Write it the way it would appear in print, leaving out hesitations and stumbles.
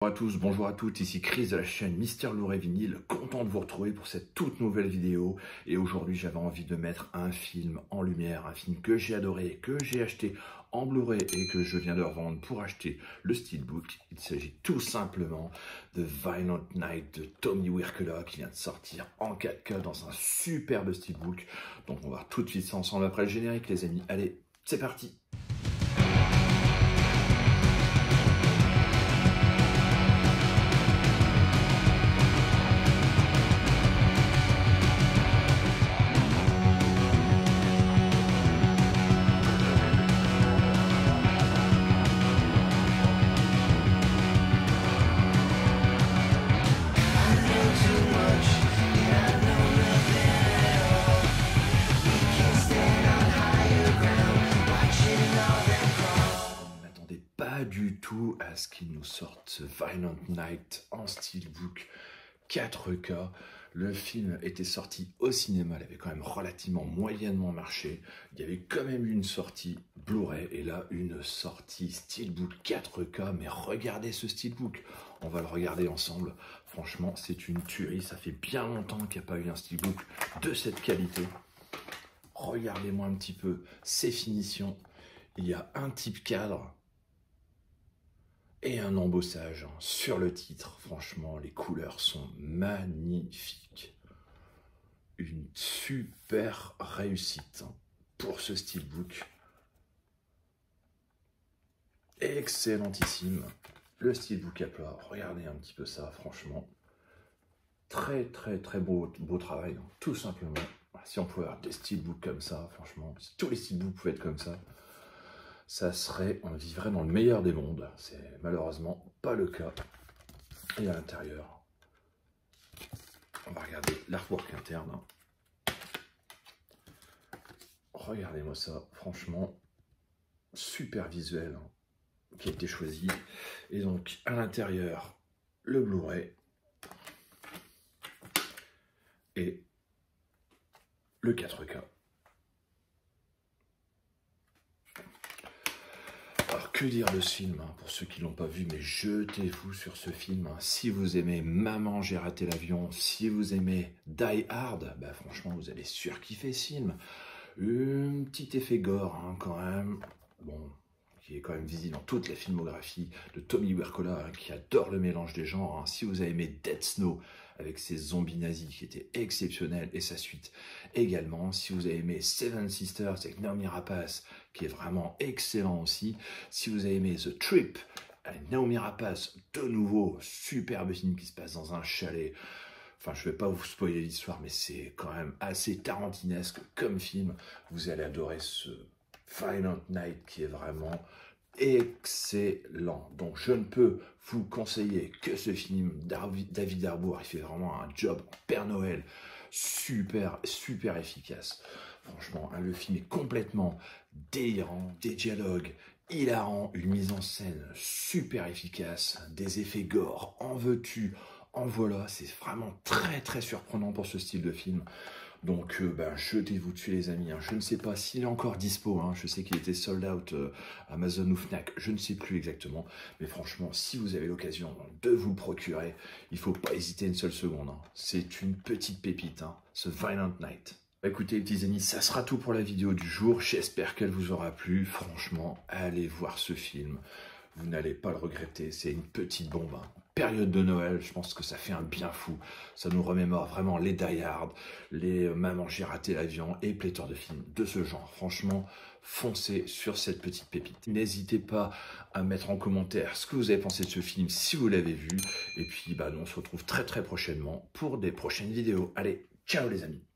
Bonjour à tous, bonjour à toutes, ici Chris de la chaîne Mister Blu-ray Vinyle, content de vous retrouver pour cette toute nouvelle vidéo. Et aujourd'hui j'avais envie de mettre un film en lumière, un film que j'ai adoré, que j'ai acheté en Blu-ray et que je viens de revendre pour acheter le Steelbook. Il s'agit tout simplement de Violent Night de Tommy Wirkola qui vient de sortir en 4K dans un superbe Steelbook. Donc on va voir tout de suite ça ensemble après le générique les amis. Allez, c'est parti! Pas du tout à ce qu'ils nous sortent ce Violent Night en Steelbook 4K. Le film était sorti au cinéma, il avait quand même relativement moyennement marché. Il y avait quand même eu une sortie Blu-ray et là une sortie Steelbook 4K. Mais regardez ce Steelbook, on va le regarder ensemble. Franchement, c'est une tuerie. Ça fait bien longtemps qu'il n'y a pas eu un Steelbook de cette qualité. Regardez-moi un petit peu ces finitions. Il y a un type cadre et un embossage sur le titre. Franchement, les couleurs sont magnifiques. Une super réussite pour ce Steelbook. Excellentissime. Le Steelbook à plat, regardez un petit peu ça, franchement. Très beau travail, tout simplement. Si on pouvait avoir des Steelbooks comme ça, franchement, si tous les Steelbooks pouvaient être comme ça, on vivrait dans le meilleur des mondes. C'est malheureusement pas le cas. Et à l'intérieur, on va regarder l'artwork interne. Regardez-moi ça, franchement, super visuel qui a été choisi. Et donc, à l'intérieur, le Blu-ray et le 4K. Alors, que dire de ce film, pour ceux qui ne l'ont pas vu, mais jetez-vous sur ce film. Si vous aimez Maman, j'ai raté l'avion, si vous aimez Die Hard, bah franchement, vous allez surkiffer ce film. Un petit effet gore, quand même, bon, qui est quand même visible dans toute la filmographie de Tommy Wirkola, qui adore le mélange des genres. Si vous avez aimé Dead Snow, avec ses zombies nazis qui étaient exceptionnels, et sa suite également. Si vous avez aimé Seven Sisters avec Naomi Rapace, qui est vraiment excellent aussi. Si vous avez aimé The Trip, avec Naomi Rapace, de nouveau, superbe film qui se passe dans un chalet. Enfin, je ne vais pas vous spoiler l'histoire, mais c'est quand même assez tarantinesque comme film. Vous allez adorer ce Violent Night qui est vraiment excellent. Donc je ne peux vous conseiller que ce film. David Harbour, il fait vraiment un job en Père Noël super efficace. Franchement, le film est complètement délirant, des dialogues hilarants, une mise en scène super efficace, des effets gore, en veux-tu, en voilà. C'est vraiment très surprenant pour ce style de film. Donc, jetez-vous dessus les amis. Je ne sais pas s'il est encore dispo. Je sais qu'il était sold out Amazon ou Fnac. Je ne sais plus exactement. Mais franchement, si vous avez l'occasion de vous le procurer, il ne faut pas hésiter une seule seconde. C'est une petite pépite, ce Violent Night. Écoutez les petits amis, ça sera tout pour la vidéo du jour. J'espère qu'elle vous aura plu. Franchement, allez voir ce film. Vous n'allez pas le regretter. C'est une petite bombe. Période de Noël, je pense que ça fait un bien fou. Ça nous remémore vraiment les Die Hard, les Maman, j'ai raté l'avion et pléthore de films de ce genre. Franchement, foncez sur cette petite pépite. N'hésitez pas à mettre en commentaire ce que vous avez pensé de ce film si vous l'avez vu. Et puis, nous, on se retrouve très prochainement pour des prochaines vidéos. Allez, ciao les amis!